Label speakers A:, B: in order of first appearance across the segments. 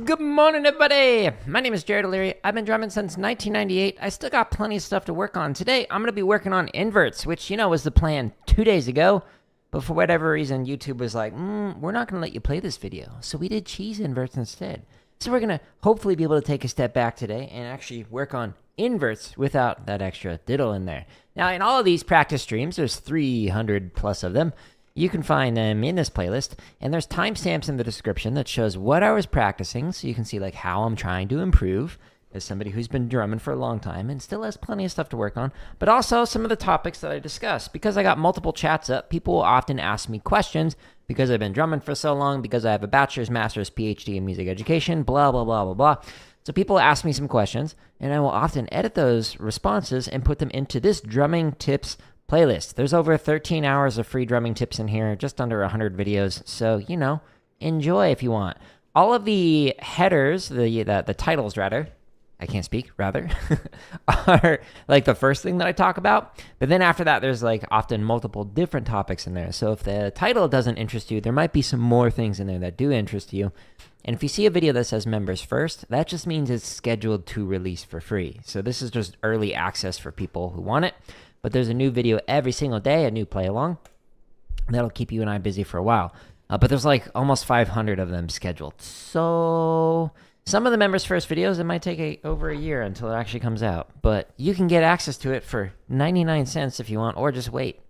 A: Good morning, everybody. My name is Jared O'Leary. I've been drumming since 1998. I still got plenty of stuff to work on. Today, I'm going to be working on inverts, which, was the plan 2 days ago. But for whatever reason, YouTube was like, we're not going to let you play this video. So we did cheese inverts instead. So we're going to hopefully be able to take a step back today and actually work on inverts without that extra diddle in there. Now, in all of these practice streams, there's 300 plus of them. You can find them in this playlist, and there's timestamps in the description that shows what I was practicing, so you can see like how I'm trying to improve as somebody who's been drumming for a long time and still has plenty of stuff to work on, but also some of the topics that I discuss. Because I got multiple chats up, people will often ask me questions because I've been drumming for so long, because I have a bachelor's, master's, PhD in music education, blah, blah, blah, blah, blah. So people ask me some questions, and I will often edit those responses and put them into this drumming tips playlist. There's over 13 hours of free drumming tips in here, just under 100 videos. So, enjoy if you want. All of the headers, the titles rather, I can't speak, rather, are like the first thing that I talk about. But then after that, there's like often multiple different topics in there. So if the title doesn't interest you, there might be some more things in there that do interest you. And if you see a video that says members first, that just means it's scheduled to release for free. So this is just early access for people who want it. But there's a new video every single day, a new play along. That'll keep you and I busy for a while. But there's like almost 500 of them scheduled. So some of the members' first videos, it might take over a year until it actually comes out. But you can get access to it for 99 cents if you want, or just wait.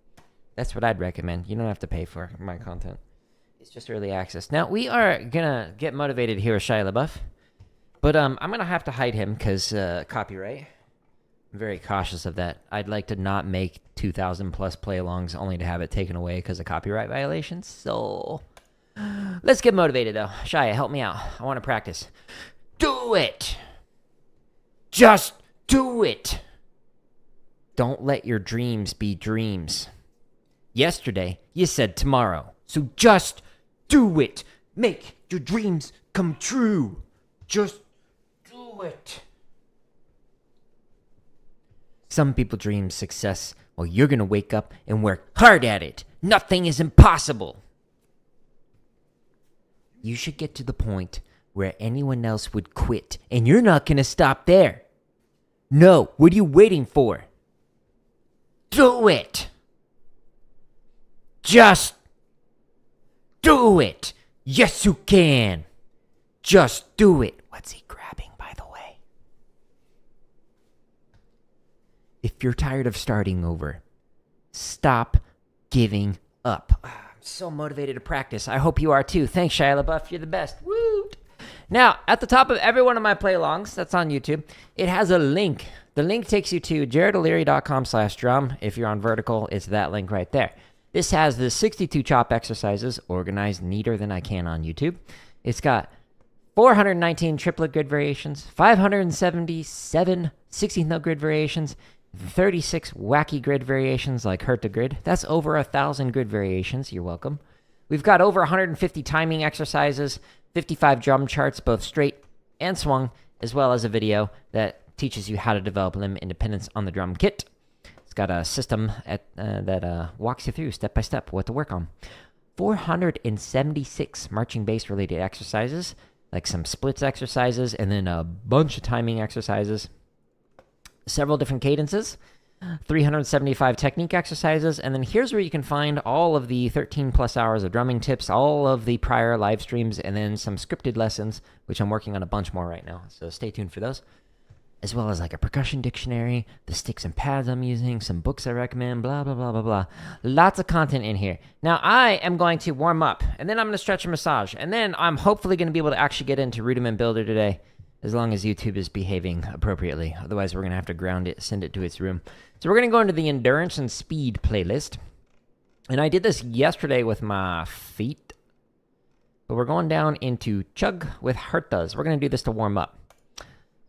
A: That's what I'd recommend. You don't have to pay for my content. It's just early access. Now, we are going to get motivated here with Shia LaBeouf. But I'm going to have to hide him because copyright. I'm very cautious of that. I'd like to not make 2,000 plus play-alongs only to have it taken away because of copyright violations. So let's get motivated, though. Shia, help me out. I want to practice. Do it. Just do it. Don't let your dreams be dreams. Yesterday, you said tomorrow. So just do it. Make your dreams come true. Just do it. Some people dream success while you're going to wake up and work hard at it. Nothing is impossible. You should get to the point where anyone else would quit, and you're not going to stop there. No, what are you waiting for? Do it. Just do it. Yes, you can. Just do it. What's he grabbing, by the way? If you're tired of starting over, stop giving up. I'm so motivated to practice. I hope you are too. Thanks, Shia LaBeouf. You're the best. Woo! Now, at the top of every one of my play-alongs, that's on YouTube, it has a link. The link takes you to jaredoleary.com/drum. If you're on vertical, it's that link right there. This has the 62 chop exercises organized neater than I can on YouTube. It's got 419 triplet grid variations, 577 16th note grid variations, 36 wacky grid variations like herta grid. That's over 1,000 grid variations. You're welcome. We've got over 150 timing exercises, 55 drum charts, both straight and swung, as well as a video that teaches you how to develop limb independence on the drum kit. It's got a system that walks you through step by step what to work on. 476 marching bass related exercises, like some splits exercises, and then a bunch of timing exercises. Several different cadences, 375 technique exercises, and then here's where you can find all of the 13 plus hours of drumming tips, all of the prior live streams, and then some scripted lessons, which I'm working on a bunch more right now, so stay tuned for those. As well as like a percussion dictionary, the sticks and pads I'm using, some books I recommend, blah, blah, blah, blah, blah. Lots of content in here. Now, I am going to warm up, and then I'm going to stretch and massage, and then I'm hopefully going to be able to actually get into Rudiment Builder today, as long as YouTube is behaving appropriately. Otherwise, we're going to have to ground it, send it to its room. So we're going to go into the endurance and speed playlist. And I did this yesterday with my feet. But we're going down into Chug with hertas. We're going to do this to warm up.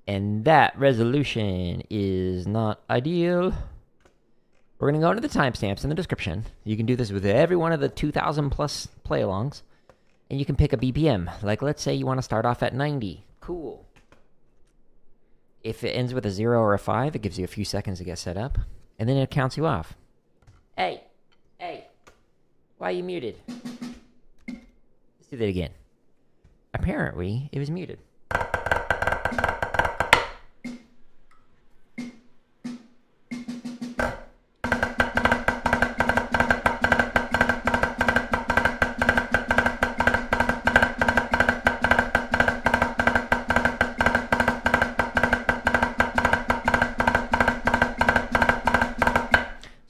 A: And that resolution is not ideal. We're going to go into the timestamps in the description. You can do this with every one of the 2,000 plus play-alongs. And you can pick a BPM. Like, let's say you want to start off at 90. Cool. If it ends with a 0 or a 5, it gives you a few seconds to get set up. And then it counts you off. Hey, why are you muted? Let's do that again. Apparently, it was muted.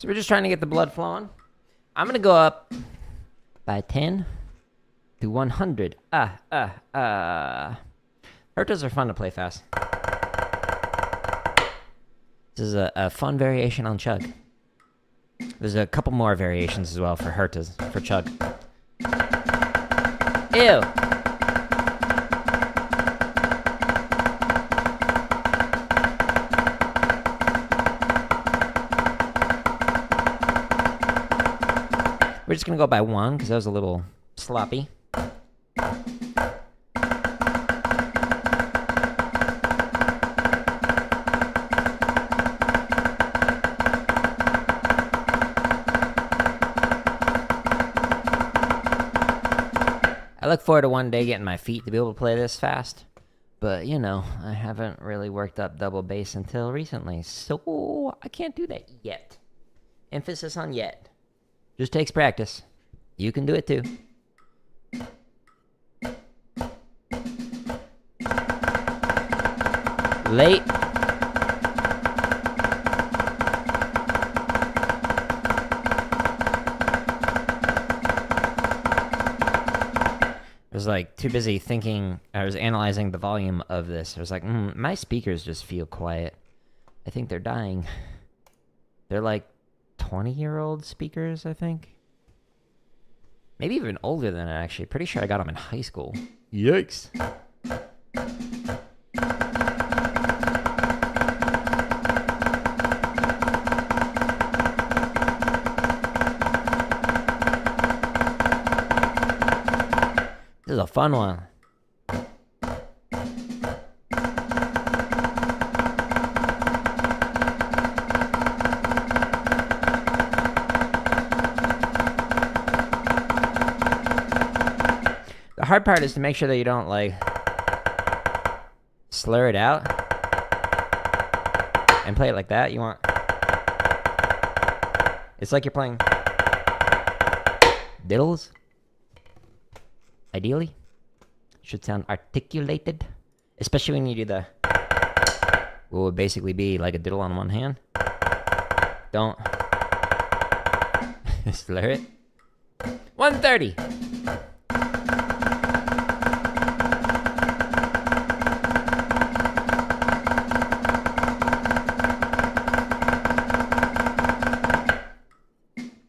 A: So we're just trying to get the blood flowing. I'm gonna go up by 10 to 100. Hertas are fun to play fast. This is a fun variation on Chug. There's a couple more variations as well for hertas, for Chug. Ew! We're just gonna go by 1 because that was a little sloppy. I look forward to one day getting my feet to be able to play this fast. But, you know, I haven't really worked up double bass until recently. So, I can't do that yet. Emphasis on yet. Just takes practice. You can do it too. Late. I was like too busy thinking, I was analyzing the volume of this. I was like, my speakers just feel quiet. I think they're dying. They're like 20-year-old speakers, I think. Maybe even older than that, actually. Pretty sure I got them in high school. Yikes. This is a fun one. The hard part is to make sure that you don't, like, slur it out and play it like that. You want... It's like you're playing diddles. Ideally. Should sound articulated. Especially when you do the... what would basically be like a diddle on one hand. Don't... slur it. 130!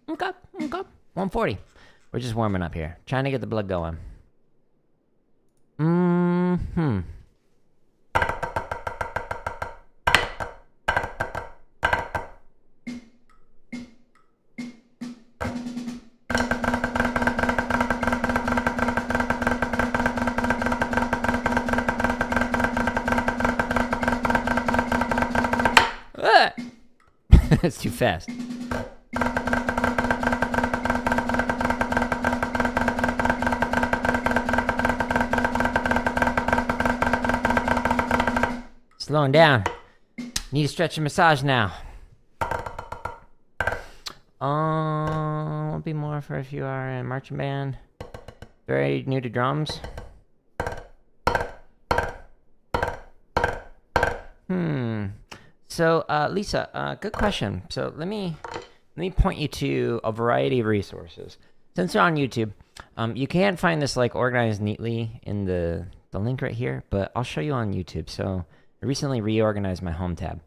A: Okay. 140. We're just warming up here. Trying to get the blood going. It's too fast. Slowing down. Need a stretch and massage now. Won't be more for if you are in marching band. Very new to drums. So, Lisa, good question. So let me point you to a variety of resources. Since you're on YouTube, you can't find this like organized neatly in the link right here, but I'll show you on YouTube. So I recently reorganized my home tab.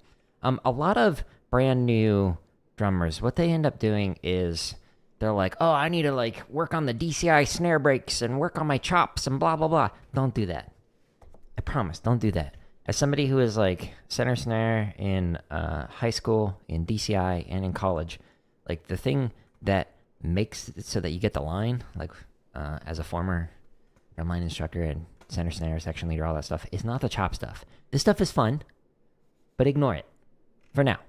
A: A lot of brand new drummers, what they end up doing is they're like, oh, I need to like work on the DCI snare breaks and work on my chops and blah, blah, blah. Don't do that. I promise, don't do that. As somebody who is like center snare in high school, in DCI, and in college, like the thing that makes it so that you get the line, like as a former drumline instructor and center snare, section leader, all that stuff, is not the chop stuff. This stuff is fun, but ignore it for now.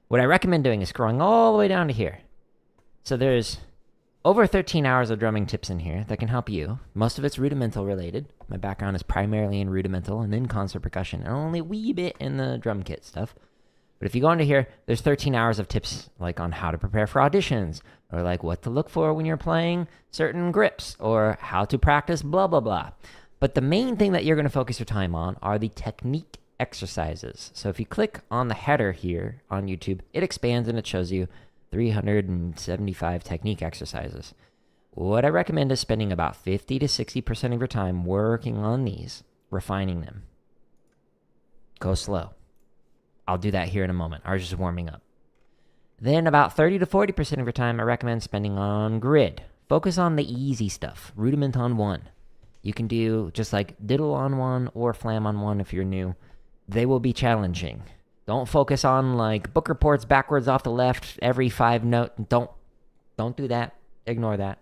A: What I recommend doing is scrolling all the way down to here. So there's over 13 hours of drumming tips in here that can help you. Most of it's rudimental related. My background is primarily in rudimental and in concert percussion, and only a wee bit in the drum kit stuff. But if you go into here, there's 13 hours of tips like on how to prepare for auditions, or like what to look for when you're playing certain grips, or how to practice blah, blah, blah. But the main thing that you're going to focus your time on are the technique exercises. So if you click on the header here on YouTube, it expands and it shows you 375 technique exercises. What I recommend is spending about 50 to 60% of your time working on these, refining them. Go slow. I'll do that here in a moment. I was just warming up. Then about 30 to 40% of your time I recommend spending on grid. Focus on the easy stuff. Rudiment on one. You can do just like diddle on one or flam on one if you're new. They will be challenging. Don't focus on like book reports backwards off the left every 5 note. Don't do that. Ignore that.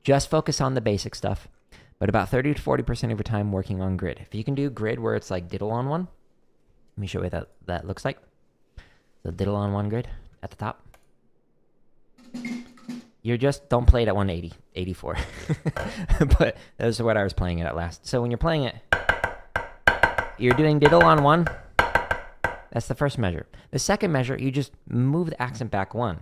A: Just focus on the basic stuff. But about 30 to 40% of your time working on grid. If you can do grid where it's like diddle on one, let me show you what that looks like. So diddle on one grid at the top. You're just, don't play it at 180, 84. But that was what I was playing it at last. So when you're playing it, you're doing diddle on one. That's the first measure. The second measure, you just move the accent back one.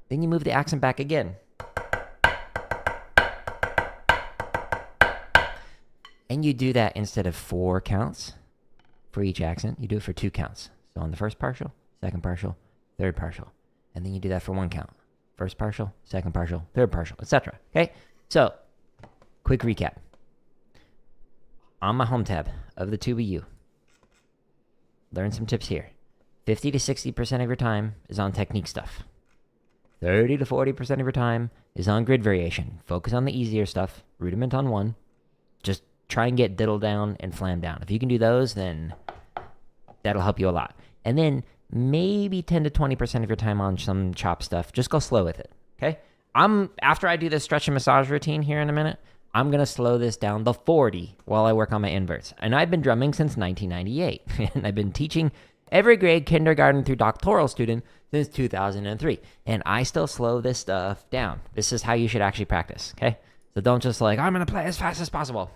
A: Then you move the accent back again. And you do that instead of 4 counts for each accent. You do it for 2 counts. So on the first partial, second partial, third partial. And then you do that for 1 count. First partial, second partial, third partial, etc. Okay? So, quick recap. On my home tab of the Tuba U, learn some tips here. 50 to 60% of your time is on technique stuff. 30 to 40% of your time is on grid variation. Focus on the easier stuff. Rudiment on one. Just try and get diddle down and flam down. If you can do those, then that'll help you a lot. And then maybe 10 to 20% of your time on some chop stuff. Just go slow with it, okay? After I do this stretch and massage routine here in a minute, I'm going to slow this down to 40 while I work on my inverts. And I've been drumming since 1998. And I've been teaching every grade, kindergarten through doctoral student, since 2003. And I still slow this stuff down. This is how you should actually practice, okay? So don't just like, I'm going to play as fast as possible.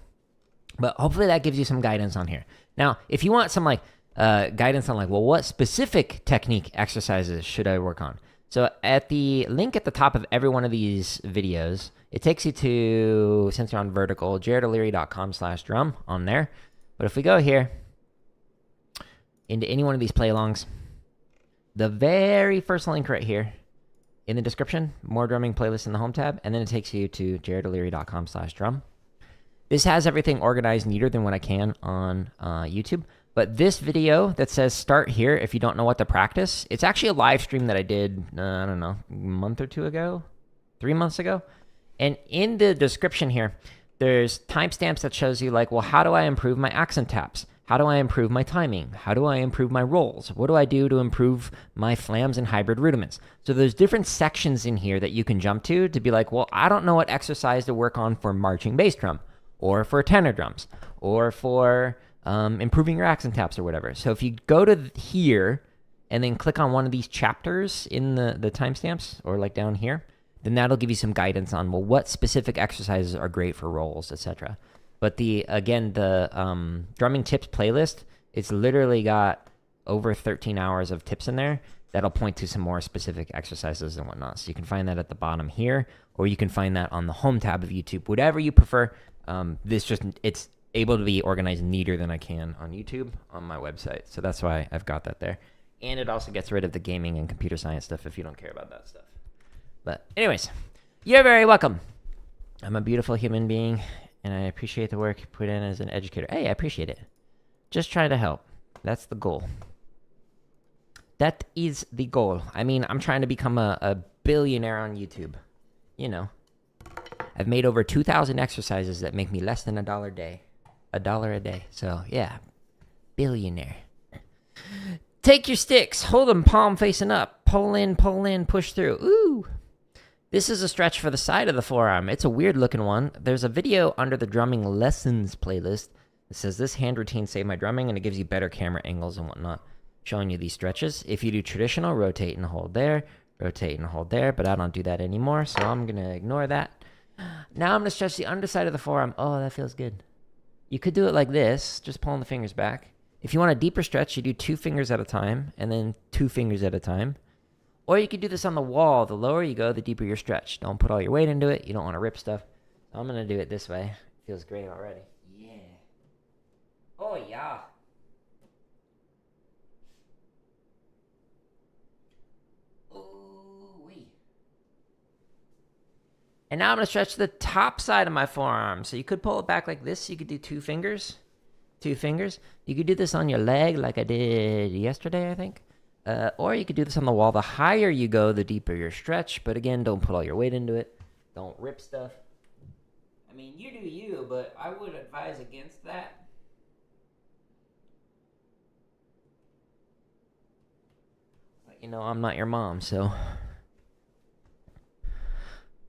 A: But hopefully that gives you some guidance on here. Now, if you want some like guidance on like, well, what specific technique exercises should I work on? So at the link at the top of every one of these videos, it takes you to, since you're on vertical, jaredoleary.com/drum on there. But if we go here into any one of these play-alongs, the very first link right here in the description, more drumming playlists in the home tab, and then it takes you to jaredoleary.com/drum. This has everything organized neater than what I can on YouTube. But this video that says start here if you don't know what to practice, it's actually a live stream that I did, I don't know, a month or 2 ago, 3 months ago. And in the description here, there's timestamps that shows you like, well, how do I improve my accent taps? How do I improve my timing? How do I improve my rolls? What do I do to improve my flams and hybrid rudiments? So there's different sections in here that you can jump to be like, well, I don't know what exercise to work on for marching bass drum, or for tenor drums, or for improving your accent taps or whatever. So if you go to here and then click on one of these chapters in the timestamps, or like down here, then that'll give you some guidance on, well, what specific exercises are great for rolls, etc. But the drumming tips playlist, it's literally got over 13 hours of tips in there that'll point to some more specific exercises and whatnot. So you can find that at the bottom here, or you can find that on the home tab of YouTube, whatever you prefer. It's able to be organized neater than I can on YouTube on my website. So that's why I've got that there. And it also gets rid of the gaming and computer science stuff if you don't care about that stuff. But anyways, you're very welcome. I'm a beautiful human being, and I appreciate the work you put in as an educator. Hey, I appreciate it. Just trying to help. That's the goal. That is the goal. I mean, I'm trying to become a billionaire on YouTube. You know. I've made over 2,000 exercises that make me less than $1 a day. $1 a day. So, yeah. Billionaire. Take your sticks. Hold them palm facing up. Pull in, push through. Ooh. This is a stretch for the side of the forearm. It's a weird looking one. There's a video under the drumming lessons playlist that says this hand routine saved my drumming, and it gives you better camera angles and whatnot, showing you these stretches. If you do traditional, rotate and hold there, rotate and hold there, but I don't do that anymore, so I'm going to ignore that. Now I'm going to stretch the underside of the forearm. Oh, that feels good. You could do it like this, just pulling the fingers back. If you want a deeper stretch, you do 2 fingers at a time, and then 2 fingers at a time. Or you could do this on the wall. The lower you go, the deeper your stretch. Don't put all your weight into it. You don't want to rip stuff. So I'm going to do it this way. Feels great already. Yeah. Oh, yeah. And now I'm going to stretch the top side of my forearm. So you could pull it back like this. You could do 2 fingers. 2 fingers. You could do this on your leg like I did yesterday, I think. Or you could do this on the wall. The higher you go, the deeper your stretch. But again, don't put all your weight into it. Don't rip stuff. I mean, you do you, but I would advise against that. But, you know, I'm not your mom, so...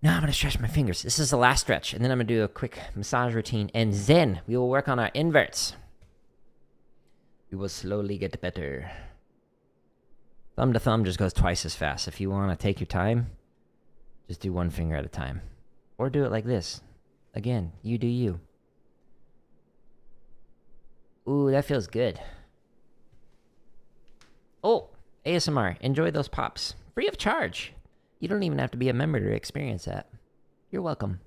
A: Now I'm going to stretch my fingers. This is the last stretch, and then I'm going to do a quick massage routine, and then we will work on our inverts. We will slowly get better. Thumb to thumb just goes twice as fast. If you want to take your time, just do 1 finger at a time. Or do it like this. Again, you do you. Ooh, that feels good. Oh, ASMR. Enjoy those pops. Free of charge. You don't even have to be a member to experience that. You're welcome.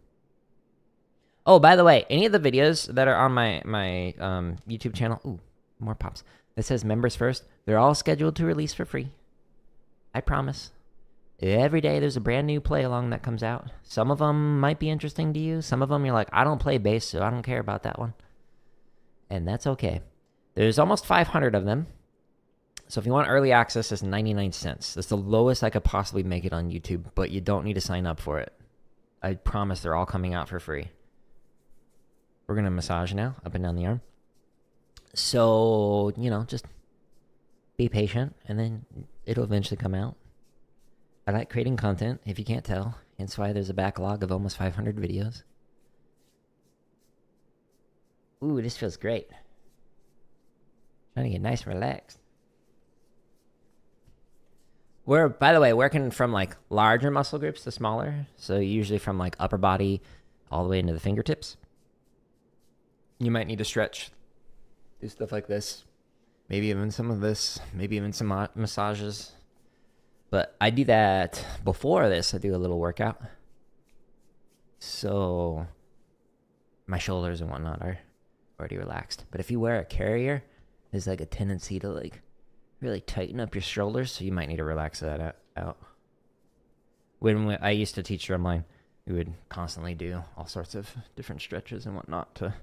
A: Oh, by the way, any of the videos that are on my YouTube channel, ooh, more pops, that says members first, they're all scheduled to release for free. I promise. Every day there's a brand new play along that comes out. Some of them might be interesting to you. Some of them you're like, I don't play bass, so I don't care about that one. And that's okay. There's almost 500 of them. So if you want early access, it's 99 cents. That's the lowest I could possibly make it on YouTube, but you don't need to sign up for it. I promise they're all coming out for free. We're going to massage now, up and down the arm. So, you know, just be patient, and then it'll eventually come out. I like creating content, if you can't tell. Hence why there's a backlog of almost 500 videos. Ooh, this feels great. Trying to get nice and relaxed. We're, by the way, working from like larger muscle groups to smaller. So usually from like upper body all the way into the fingertips. You might need to stretch. Do stuff like this. Maybe even some of this. Maybe even some massages. But I do that before this. I do a little workout. So my shoulders and whatnot are already relaxed. But if you wear a carrier, there's like a tendency to like really tighten up your shoulders, so you might need to relax that out. When I used to teach drumline, we would constantly do all sorts of different stretches and whatnot to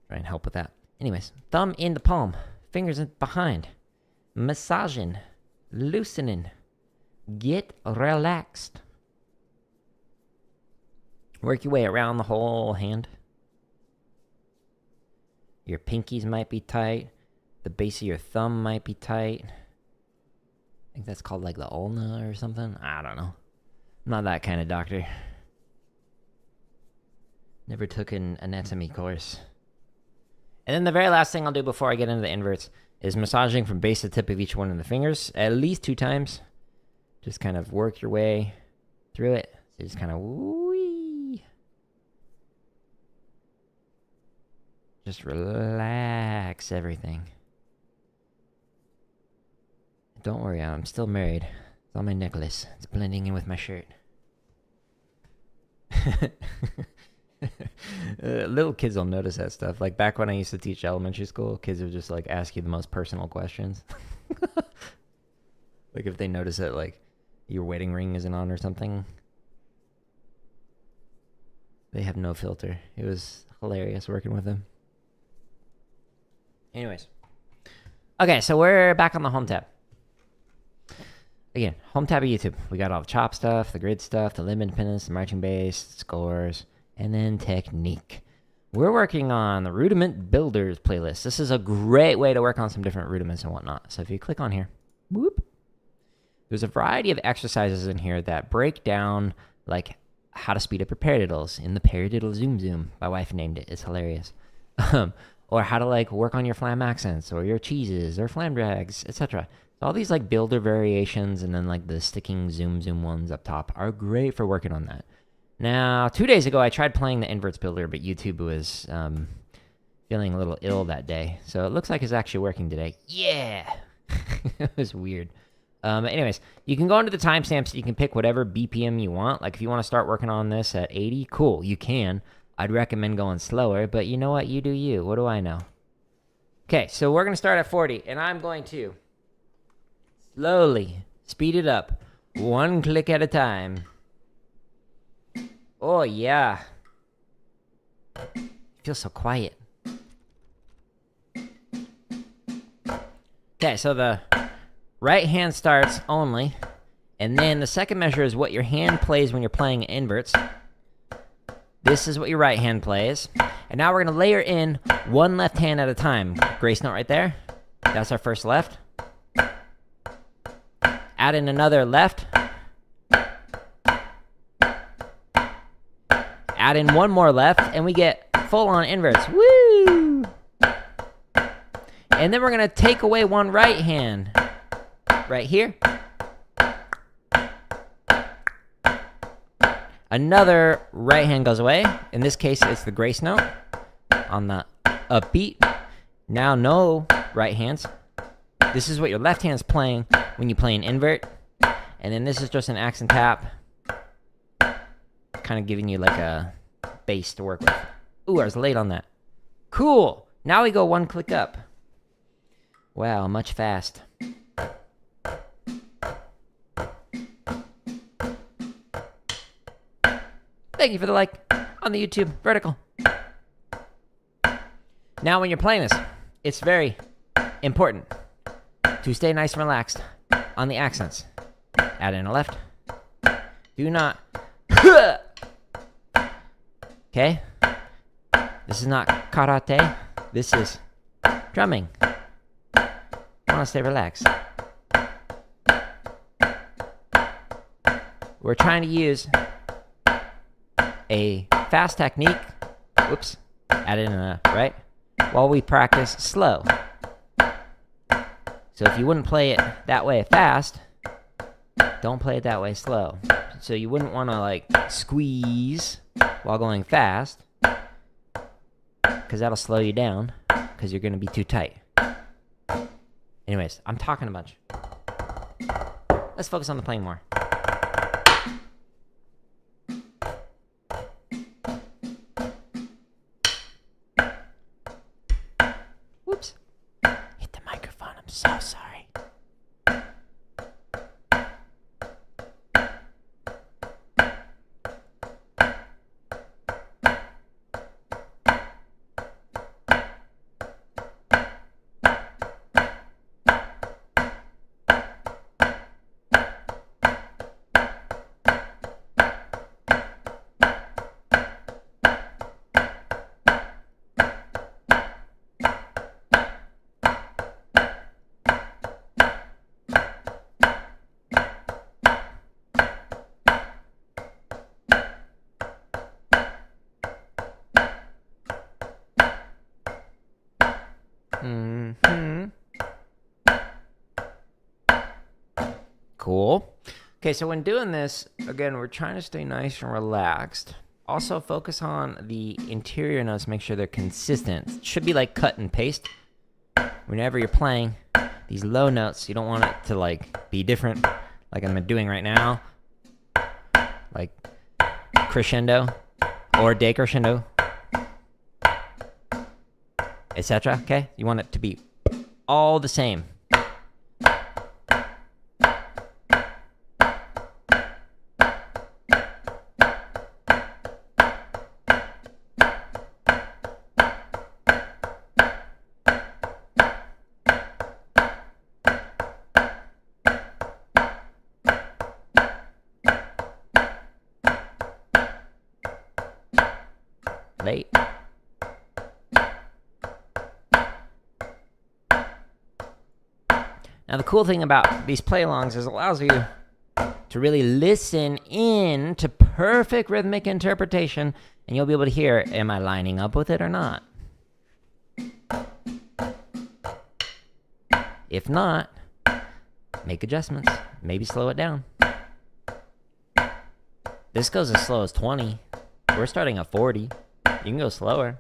A: try and help with that. Anyways, thumb in the palm, fingers in behind, massaging, loosening, get relaxed. Work your way around the whole hand. Your pinkies might be tight. The base of your thumb might be tight. I think that's called like the ulna or something. I don't know. I'm not that kind of doctor. Never took an anatomy course. And then the very last thing I'll do before I get into the inverts is massaging from base to tip of each one of the fingers at least 2 times. Just kind of work your way through it. So just kind of wee. Just relax everything. Don't worry, I'm still married. It's on my necklace. It's blending in with my shirt. Little kids will notice that stuff. Like back when I used to teach elementary school, kids would just like ask you the most personal questions. Like if they notice that like your wedding ring isn't on or something. They have no filter. It was hilarious working with them. Anyways. Okay, so we're back on the home tab. Again, home tab of YouTube. We got all the chop stuff, the grid stuff, the limb independence, the marching bass, scores, and then technique. We're working on the Rudiment Builders playlist. This is a great way to work on some different rudiments and whatnot. So if you click on here, whoop, there's a variety of exercises in here that break down like how to speed up your paradiddles in the paradiddle zoom zoom. My wife named it. It's hilarious. Or how to like work on your flam accents or your cheeses or flam drags, etc. All these like builder variations and then like the sticking zoom zoom ones up top are great for working on that. Now, 2 days ago, I tried playing the Inverts builder, but YouTube was feeling a little ill that day. So it looks like it's actually working today. Yeah! It was weird. Anyways, you can go into the timestamps. You can pick whatever BPM you want. Like if you want to start working on this at 80, cool, you can. I'd recommend going slower, but you know what? You do you. What do I know? Okay, so we're going to start at 40, and I'm going to slowly speed it up, 1 click at a time. Oh, yeah. Feels so quiet. Okay, so the right hand starts only, and then the second measure is what your hand plays when you're playing inverts. This is what your right hand plays. And now we're going to layer in one left hand at a time. Grace note right there. That's our first left. Add in another left. Add in one more left, and we get full-on inverts. Woo! And then we're going to take away one right hand. Right here. Another right hand goes away. In this case, it's the grace note on the upbeat. Now no right hands. This is what your left hand's playing when you play an invert. And then this is just an accent tap. Kind of giving you like a bass to work with. Ooh, I was late on that. Cool. Now we go one click up. Wow, much fast. Thank you for the like on the YouTube vertical. Now when you're playing this, it's very important to stay nice and relaxed on the accents. Add in a left. Do not. Okay? This is not karate. This is drumming. I want to stay relaxed. We're trying to use a fast technique. Whoops. Add in a right. While we practice slow. So if you wouldn't play it that way fast, don't play it that way slow. So you wouldn't want to like squeeze while going fast, because that'll slow you down, because you're going to be too tight. Anyways, I'm talking a bunch. Let's focus on the playing more. Whoops. Hit the microphone. I'm so sorry. Cool. Okay, so when doing this, again, we're trying to stay nice and relaxed. Also, focus on the interior notes, make sure they're consistent. It should be like cut and paste. Whenever you're playing these low notes, you don't want it to like be different, like I'm doing right now. Like crescendo or decrescendo, etc. Okay? You want it to be all the same. Late. Now the cool thing about these play-alongs is it allows you to really listen in to perfect rhythmic interpretation, and you'll be able to hear, am I lining up with it or not? If not, make adjustments. Maybe slow it down. This goes as slow as 20. We're starting at 40. You can go slower.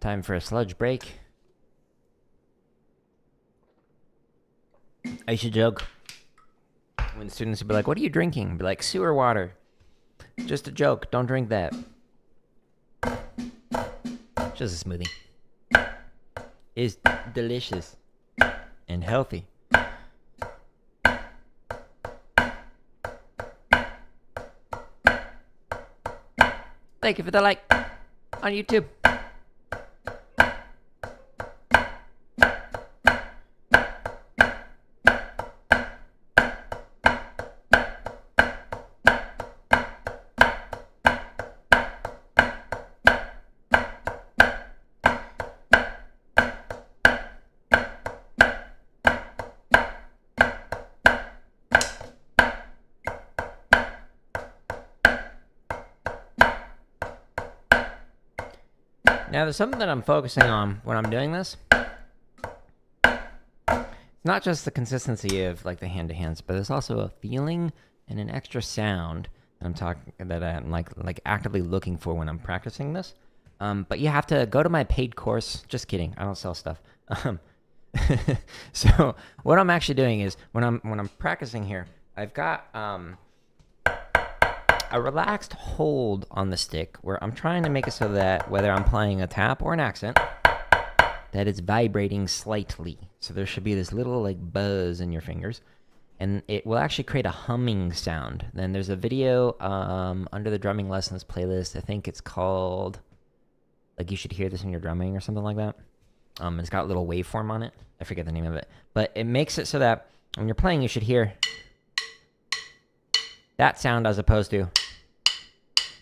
A: Time for a sludge break. I used to joke when students would be like, "What are you drinking?" I'd be like, "Sewer water." Just a joke. Don't drink that. Just a smoothie. It's delicious and healthy. Thank you for the like on YouTube. Now, there's something that I'm focusing on when I'm doing this. It's not just the consistency of like the hand-to-hands, but there's also a feeling and an extra sound that I'm like actively looking for when I'm practicing this. But you have to go to my paid course. Just kidding. I don't sell stuff. So what I'm actually doing is when I'm practicing here, I've got a relaxed hold on the stick where I'm trying to make it so that whether I'm playing a tap or an accent, that it's vibrating slightly. So there should be this little like buzz in your fingers, and it will actually create a humming sound. Then there's a video under the drumming lessons playlist. I think it's called like You Should Hear This When You're Drumming or something like that. It's got a little waveform on it. I forget the name of it, but it makes it so that when you're playing, you should hear that sound as opposed to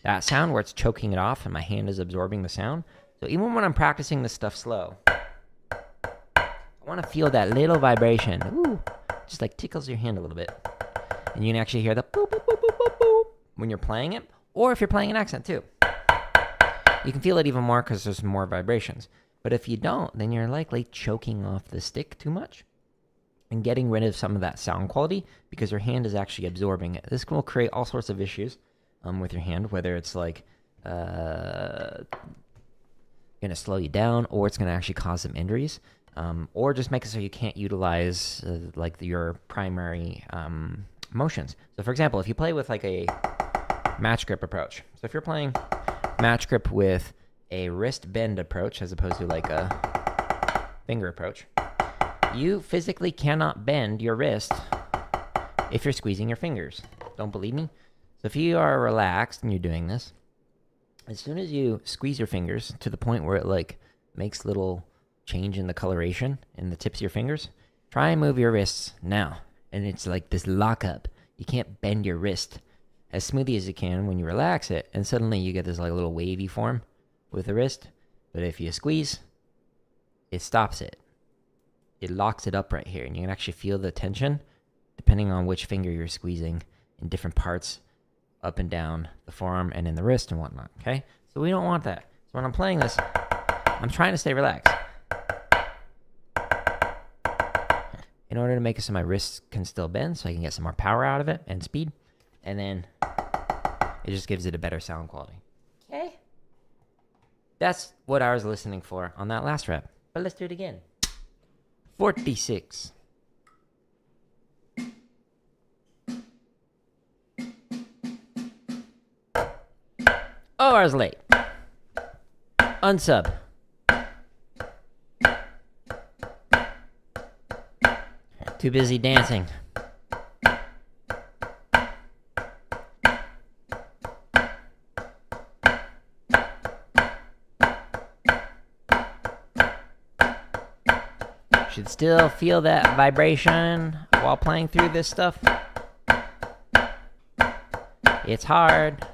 A: that sound where it's choking it off and my hand is absorbing the sound. So even when I'm practicing this stuff slow, I want to feel that little vibration. Ooh, just like tickles your hand a little bit. And you can actually hear the boop, boop, boop, boop, boop, boop when you're playing it, or if you're playing an accent too. You can feel it even more because there's more vibrations. But if you don't, then you're likely choking off the stick too much and getting rid of some of that sound quality because your hand is actually absorbing it. This will create all sorts of issues with your hand, whether it's like going to slow you down, or it's going to actually cause some injuries, or just make it so you can't utilize like your primary motions. So for example, if you play with like a match grip approach, so if you're playing match grip with a wrist bend approach as opposed to like a finger approach, you physically cannot bend your wrist if you're squeezing your fingers. Don't believe me? So if you are relaxed and you're doing this, as soon as you squeeze your fingers to the point where it like makes little change in the coloration in the tips of your fingers, try and move your wrists now. And it's like this lockup. You can't bend your wrist as smoothly as you can when you relax it, and suddenly you get this like little wavy form with the wrist. But if you squeeze, it stops it. It locks it up right here, and you can actually feel the tension depending on which finger you're squeezing in different parts, up and down the forearm and in the wrist and whatnot, okay? So we don't want that. So when I'm playing this, I'm trying to stay relaxed in order to make it so my wrists can still bend so I can get some more power out of it and speed, and then it just gives it a better sound quality. Okay? That's what I was listening for on that last rep, but let's do it again. 46. Oh, I was late. Unsub. Too busy dancing. Should still feel that vibration while playing through this stuff. It's hard.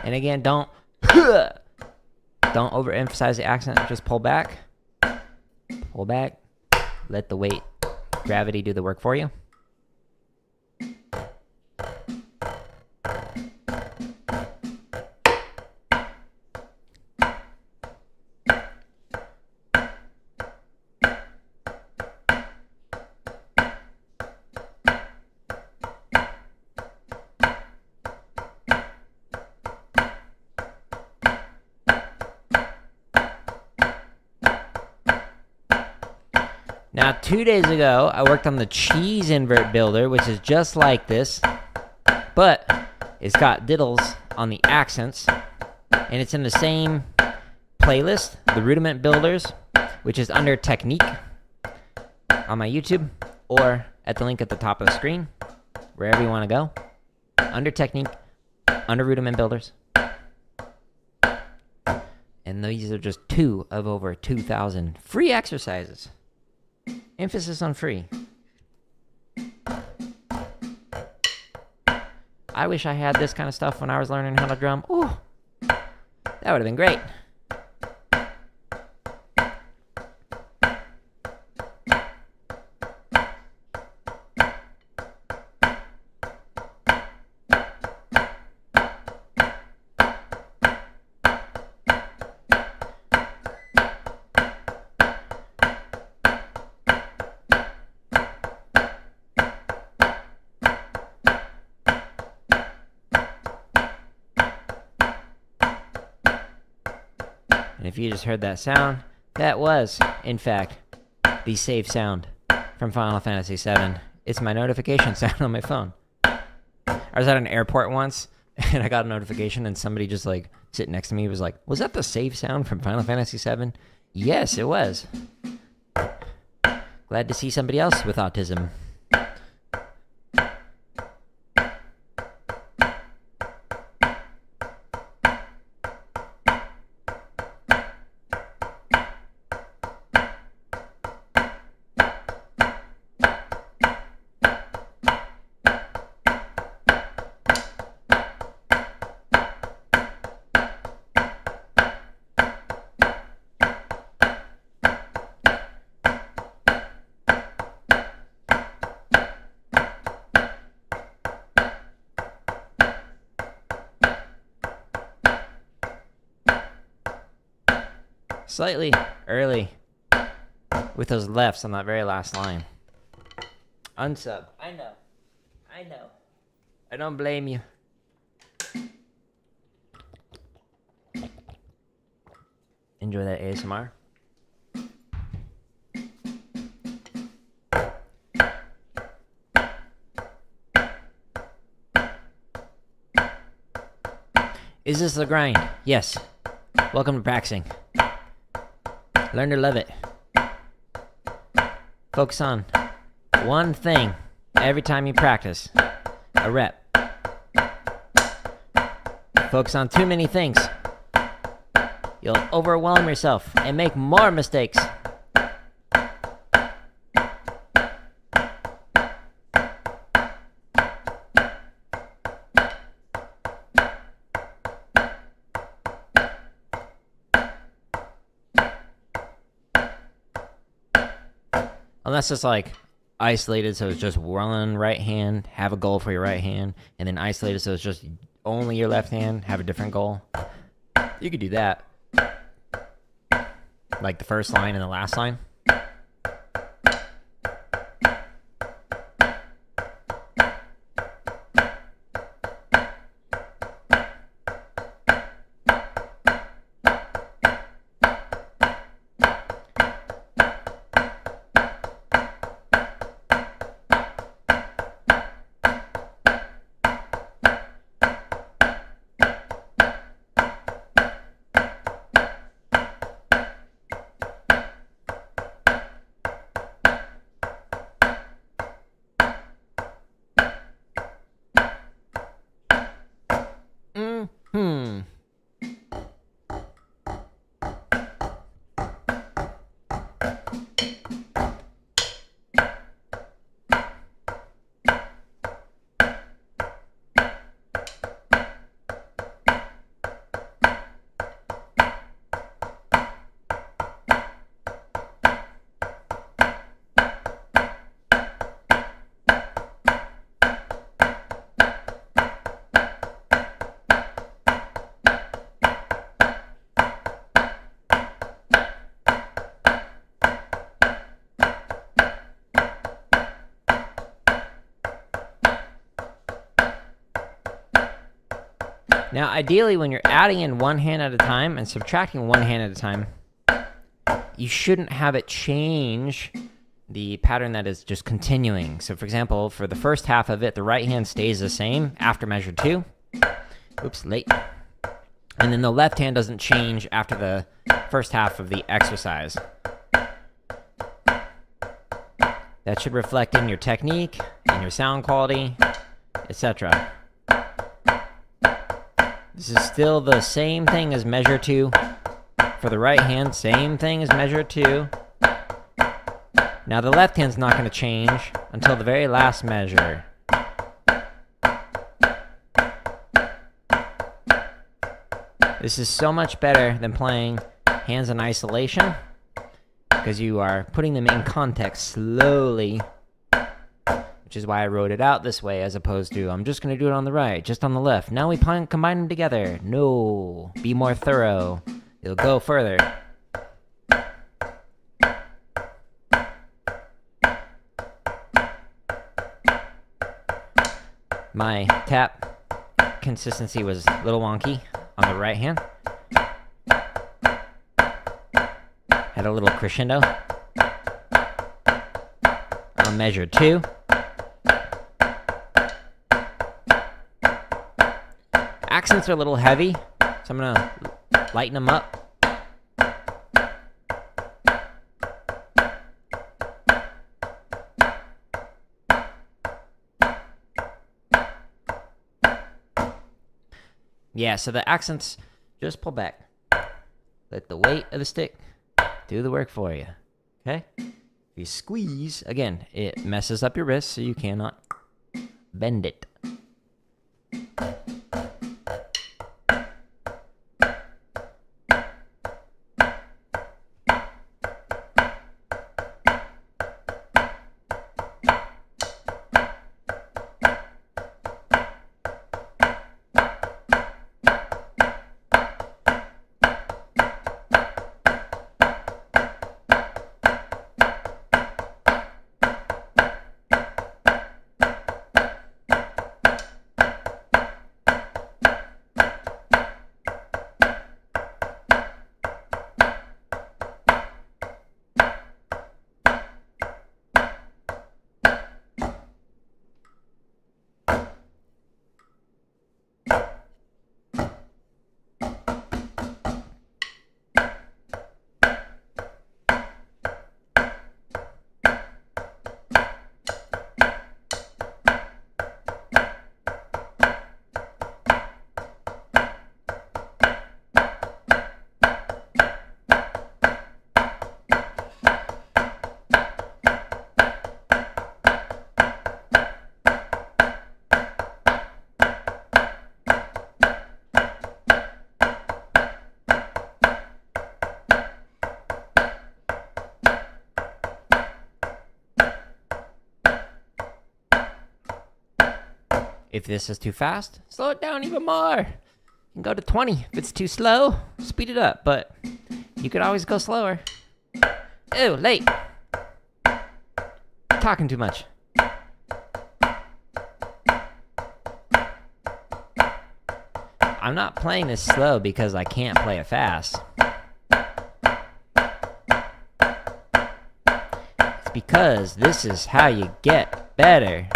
A: And again, don't overemphasize the accent. Just pull back. Pull back. Let the weight, gravity do the work for you. Now, 2 days ago, I worked on the cheese invert builder, which is just like this, but it's got diddles on the accents, and it's in the same playlist, the rudiment builders, which is under technique on my YouTube, or at the link at the top of the screen, wherever you want to go. Under technique, under rudiment builders. And these are just 2 of over 2,000 free exercises. Emphasis on free. I wish I had this kind of stuff when I was learning how to drum. Ooh, that would have been great. And if you just heard that sound, that was, in fact, the save sound from Final Fantasy VII. It's my notification sound on my phone. I was at an airport once, and I got a notification, and somebody just, like, sitting next to me was like, was that the save sound from Final Fantasy VII? Yes, it was. Glad to see somebody else with autism. Slightly early with those lefts on that very last line. Unsub. I know. I don't blame you. Enjoy that ASMR. Is this the grind? Yes. Welcome to practicing. Learn to love it. Focus on one thing every time you practice. A rep. Focus on too many things. You'll overwhelm yourself and make more mistakes. Unless it's like isolated, so it's just one right hand, have a goal for your right hand, and then isolated, so it's just only your left hand, have a different goal. You could do that. Like the first line and the last line. Now, ideally, when you're adding in one hand at a time and subtracting one hand at a time, you shouldn't have it change the pattern that is just continuing. So for example, for the first half of it, the right hand stays the same after measure 2. Oops, late. And then the left hand doesn't change after the first half of the exercise. That should reflect in your technique, in your sound quality, etc. This is still the same thing as measure 2. For the right hand, same thing as measure 2. Now the left hand's not going to change until the very last measure. This is so much better than playing hands in isolation, because you are putting them in context slowly, which is why I wrote it out this way, as opposed to, I'm just going to do it on the right, just on the left. Now we combine them together. No, be more thorough. It'll go further. My tap consistency was a little wonky on the right hand. Had a little crescendo on measure 2. Accents are a little heavy, so I'm gonna lighten them up. Yeah, so the accents, just pull back. Let the weight of the stick do the work for you, okay? If you squeeze, again, it messes up your wrist, so you cannot bend it. If this is too fast, slow it down even more. You can go to 20. If it's too slow, speed it up, but you could always go slower. Ew, late. Talking too much. I'm not playing this slow because I can't play it fast. It's because this is how you get better.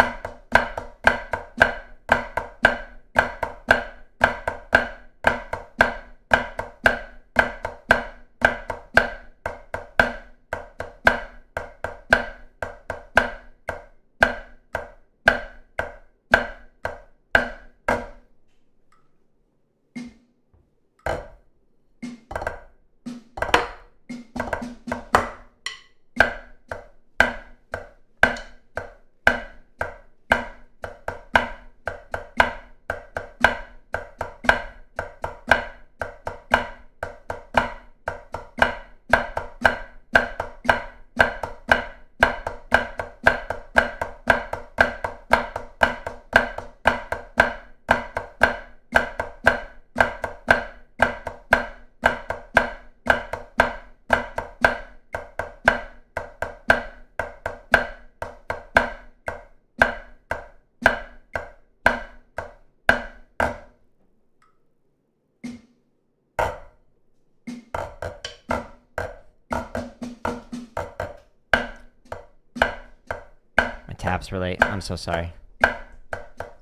A: mishaps relate. I'm so sorry.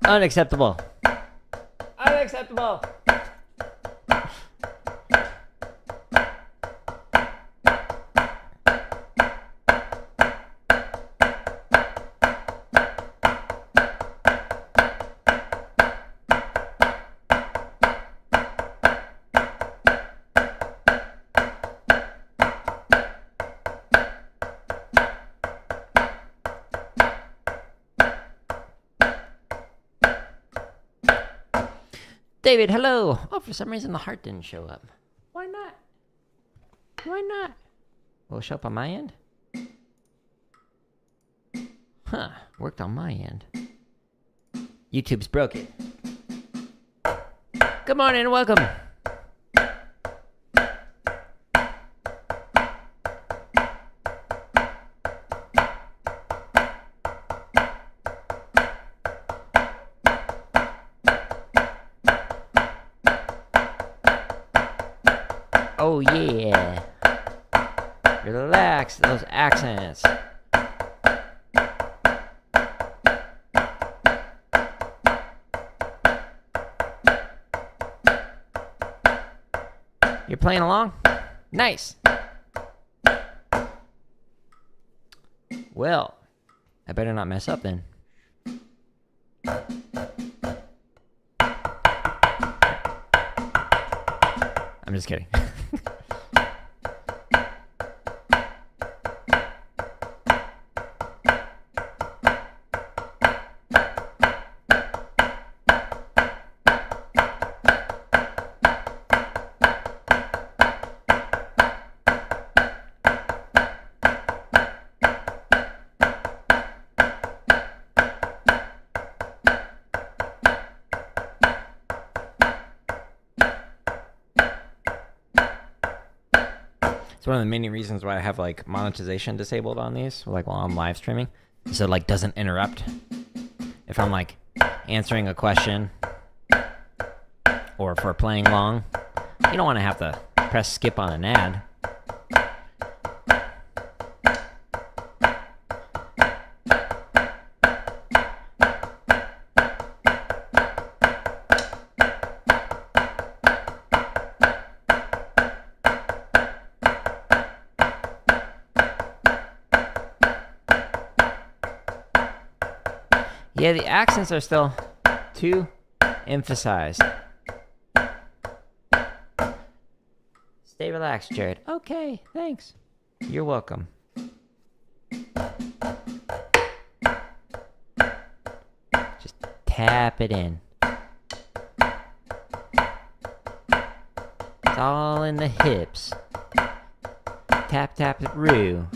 A: Unacceptable. Unacceptable. David, hello. Oh, for some reason the heart didn't show up. Why not? Why not? Will it show up on my end? Huh. Worked on my end. YouTube's broken. Good morning and welcome. Oh yeah. Relax those accents. You're playing along? Nice. Well, I better not mess up then. I'm just kidding. It's one of the many reasons why I have like monetization disabled on these, like while I'm live streaming, so it like doesn't interrupt. If I'm like answering a question or if we're playing long, you don't want to have to press skip on an ad. Yeah, the accents are still too emphasized. Stay relaxed, Jared. Okay, thanks. You're welcome. Just tap it in. It's all in the hips. Tap, tap it, roo.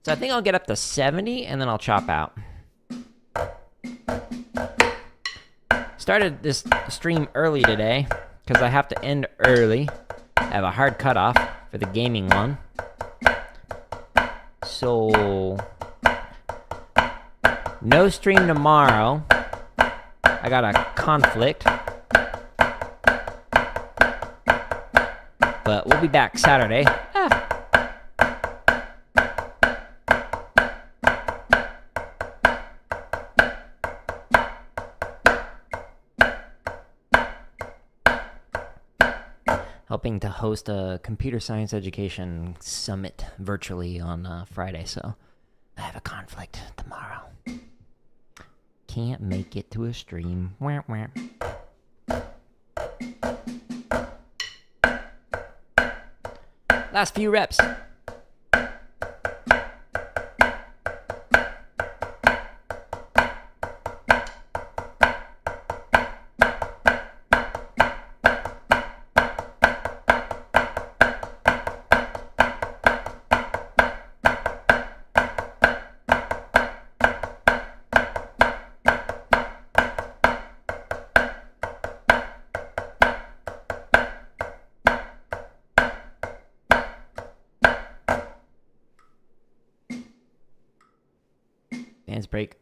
A: So I think I'll get up to 70 and then I'll chop out. Started this stream early today because I have to end early. I have a hard cutoff for the gaming one. So no stream tomorrow. I got a conflict. But we'll be back Saturday. Helping to host a computer science education summit virtually on Friday, so I have a conflict tomorrow. Can't make it to a stream. Wah, wah. Last few reps. Dance break.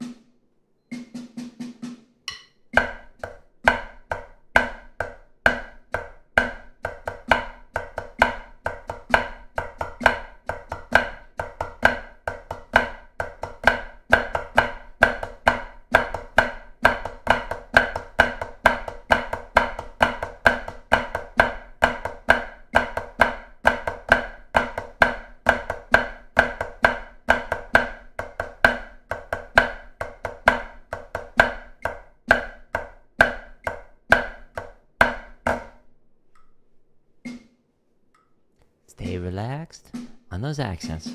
A: Stay relaxed on those accents.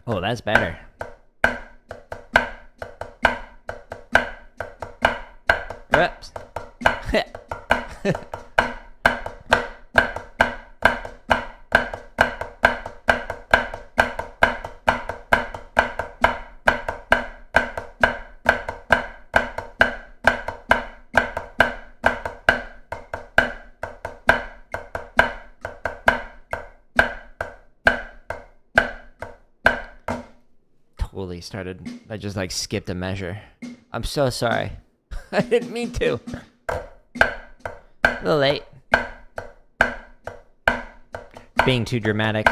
A: Oh, that's better. Whoops. Totally started. I just like skipped a measure. I'm so sorry. I didn't mean to. A little late. Being too dramatic.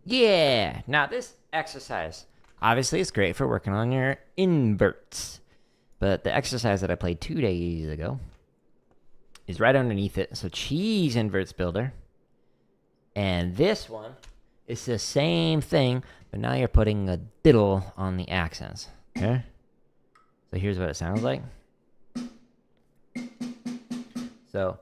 A: Yeah. Now this exercise, obviously it's great for working on your inverts. But the exercise that I played 2 days ago is right underneath it. So cheese inverts builder. And this one is the same thing, but now you're putting a diddle on the accents. Okay? So here's what it sounds like. So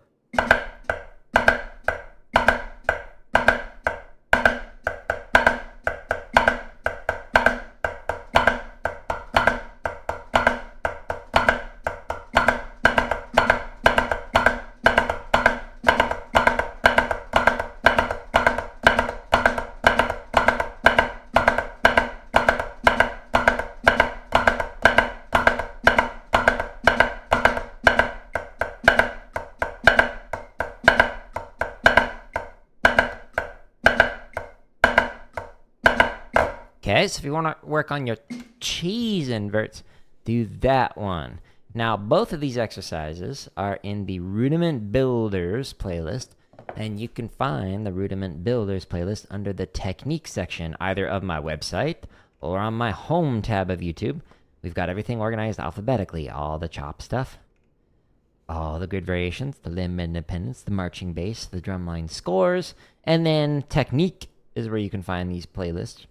A: okay, so if you want to work on your cheese inverts, do that one. Now, both of these exercises are in the Rudiment Builders playlist, and you can find the Rudiment Builders playlist under the Technique section, either of my website or on my home tab of YouTube. We've got everything organized alphabetically, all the chop stuff, all the grid variations, the limb independence, the marching bass, the drumline scores, and then Technique is where you can find these playlists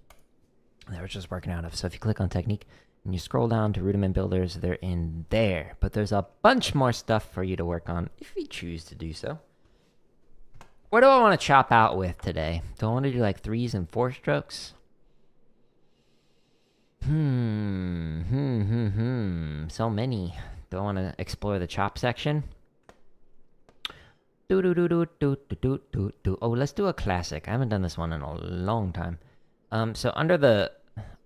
A: that we're just working out of. So if you click on Technique and you scroll down to Rudiment Builders, they're in there. But there's a bunch more stuff for you to work on if you choose to do so. What do I want to chop out with today? Do I want to do like 3s and 4 strokes? So many. Do I want to explore the chop section? Oh, let's do a classic. I haven't done this one in a long time. So under the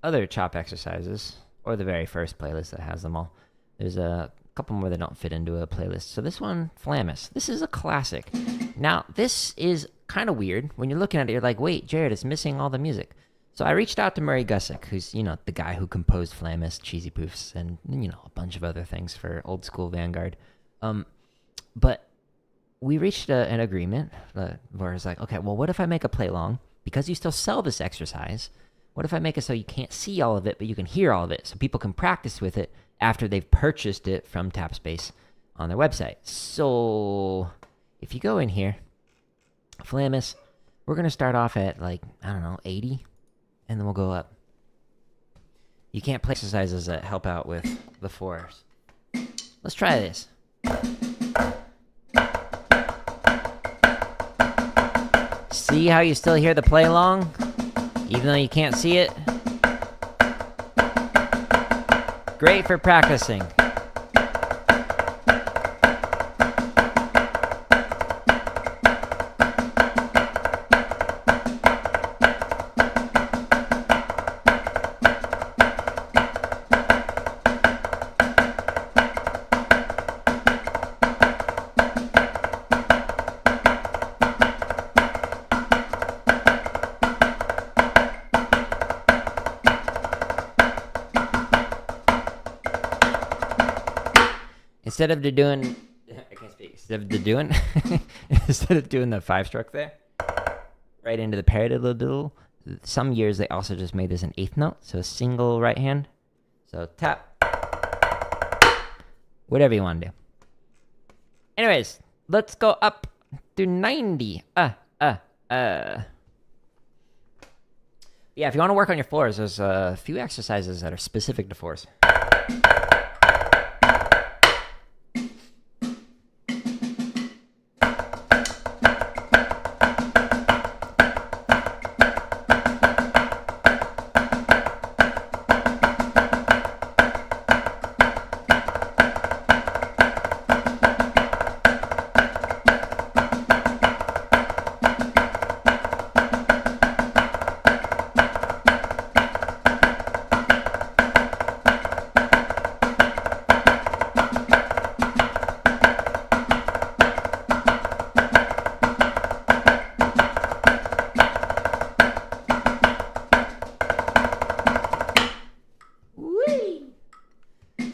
A: other chop exercises, or the very first playlist that has them all, there's a couple more that don't fit into a playlist. So this one, Flammus. This is a classic. Now, this is kind of weird. When you're looking at it, you're like, wait, Jared, it's missing all the music. So I reached out to Murray Gussick, who's, you know, the guy who composed Flammus, Cheesy Poofs, and, you know, a bunch of other things for old school Vanguard. But we reached an agreement where it's like, okay, well, what if I make a play along? Because you still sell this exercise, what if I make it so you can't see all of it, but you can hear all of it, so people can practice with it after they've purchased it from TapSpace on their website? So if you go in here, Flammus, we're going to start off at, like, I don't know, 80, and then we'll go up. You can't play exercises that help out with the fours. Let's try this. See how you still hear the play along, even though you can't see it? Great for practicing. Instead of doing, I can't speak. Instead of doing the 5-stroke there, right into the paradiddle. Some years they also just made this an 8th note, so a single right hand. So tap, whatever you want to do. Anyways, let's go up to 90. Yeah, if you want to work on your fours, there's a few exercises that are specific to fours.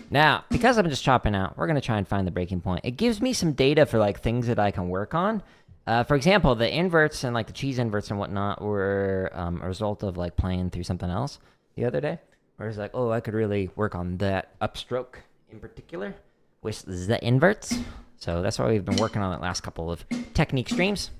A: Now, because I'm just chopping out, we're going to try and find the breaking point. It gives me some data for, like, things that I can work on. For example, the inverts and, like, the cheese inverts and whatnot were a result of, like, playing through something else the other day. Where it's like, oh, I could really work on that upstroke in particular with the inverts. So that's why we've been working on the last couple of technique streams.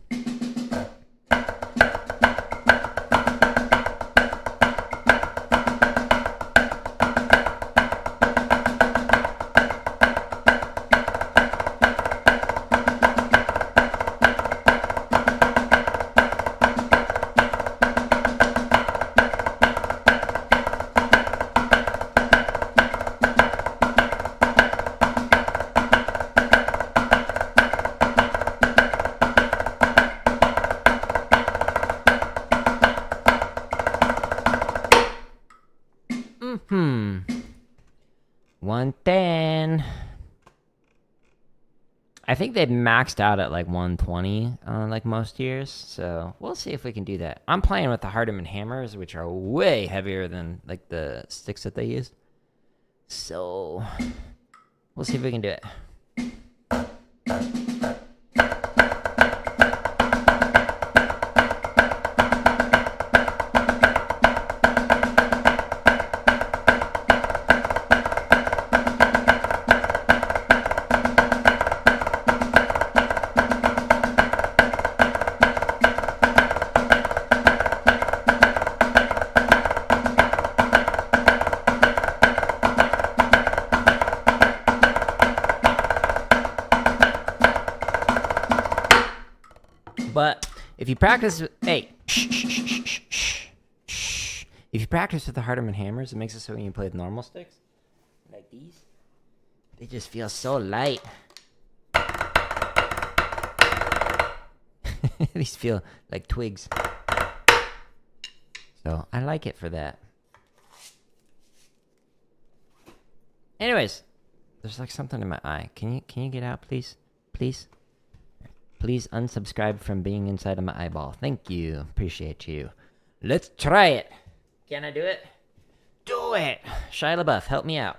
A: Hmm. 110. I think they've maxed out at like 120 like most years, so we'll see if we can do that. I'm playing with the Hardeman hammers, which are way heavier than like the sticks that they used. So we'll see if we can do it. But if you practice, hey, if you practice with the Hardeman hammers, it makes it so when you play with normal sticks, like these, they just feel so light. These feel like twigs. So I like it for that. Anyways, there's like something in my eye. Can you get out, please? Please? Please unsubscribe from being inside of my eyeball. Thank you. Appreciate you. Let's try it. Can I do it? Do it! Shia LaBeouf, help me out.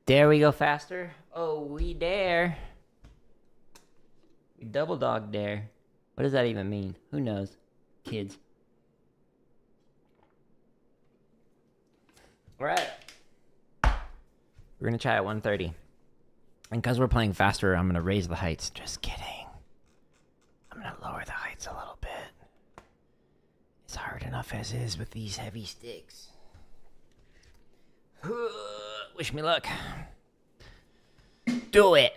A: Dare we go faster? Oh, we dare. We double dog dare. What does that even mean? Who knows? Kids. Alright. We're gonna try at 130. And because we're playing faster, I'm gonna raise the heights. Just kidding. I'm gonna lower the heights a little bit. It's hard enough as is with these heavy sticks. Wish me luck. Do it.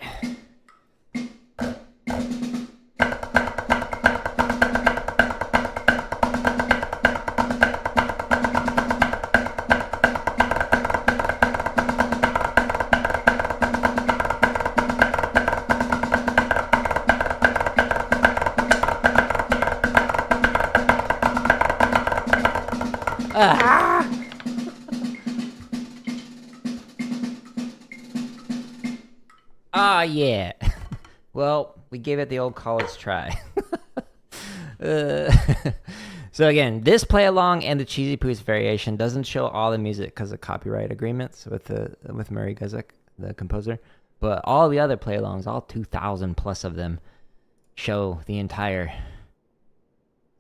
A: Ah, yeah. Well, we gave it the old college try. So again, this play along and the Cheesy Poos variation doesn't show all the music because of copyright agreements with Murray Guzik, the composer. But all the other play alongs, all 2,000 plus of them, show the entire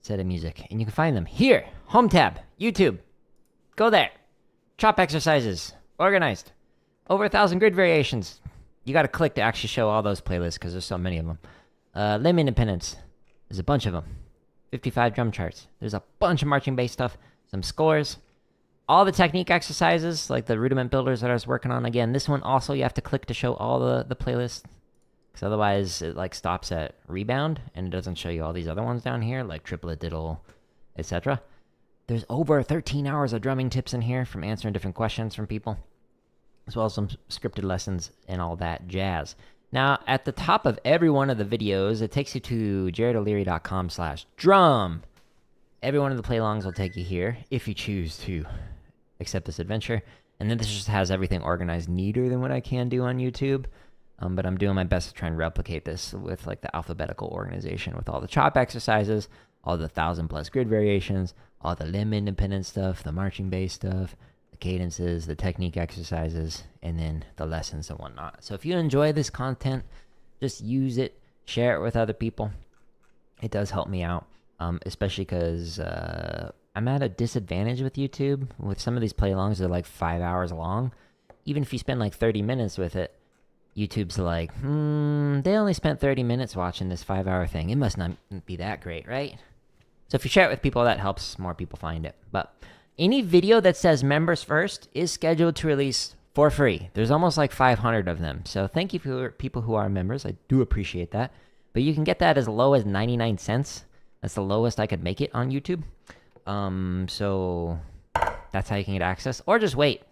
A: set of music, and you can find them here. Home tab, YouTube. Go there. Chop exercises, organized. Over 1,000 grid variations. You got to click to actually show all those playlists because there's so many of them. Limb Independence. There's a bunch of them. 55 drum charts. There's a bunch of marching bass stuff. Some scores. All the technique exercises, like the rudiment builders that I was working on. Again, this one also you have to click to show all the playlists. Because otherwise it like stops at rebound and it doesn't show you all these other ones down here, like triplet, diddle, etc. There's over 13 hours of drumming tips in here from answering different questions from people, as well as some scripted lessons and all that jazz. Now, at the top of every one of the videos, it takes you to jaredoleary.com/drum. Every one of the play-alongs will take you here, if you choose to accept this adventure. And then this just has everything organized neater than what I can do on YouTube. But I'm doing my best to try and replicate this with like the alphabetical organization with all the chop exercises, all the 1,000+ grid variations, all the limb independent stuff, the marching bass stuff, cadences, the technique exercises, and then the lessons and whatnot. So if you enjoy this content, just use it, share it with other people. It does help me out, especially because I'm at a disadvantage with YouTube. With some of these play-alongs, they're like 5 hours long. Even if you spend like 30 minutes with it, YouTube's like, they only spent 30 minutes watching this 5-hour thing. It must not be that great, right? So if you share it with people, that helps more people find it. But any video that says members first is scheduled to release for free. There's almost like 500 of them. So thank you for people who are members. I do appreciate that. But you can get that as low as 99 cents. That's the lowest I could make it on YouTube. So that's how you can get access. Or just wait.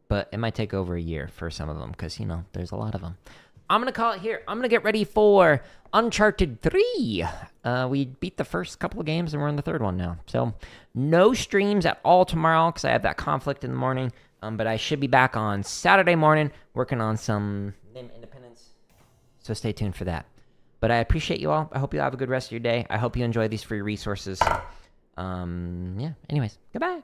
A: But it might take over a year for some of them because, you know, there's a lot of them. I'm going to call it here. I'm going to get ready for Uncharted 3. We beat the first couple of games and we're in the third one now. So no streams at all tomorrow because I have that conflict in the morning. But I should be back on Saturday morning working on some limb independence. So stay tuned for that. But I appreciate you all. I hope you have a good rest of your day. I hope you enjoy these free resources. Yeah, anyways, goodbye.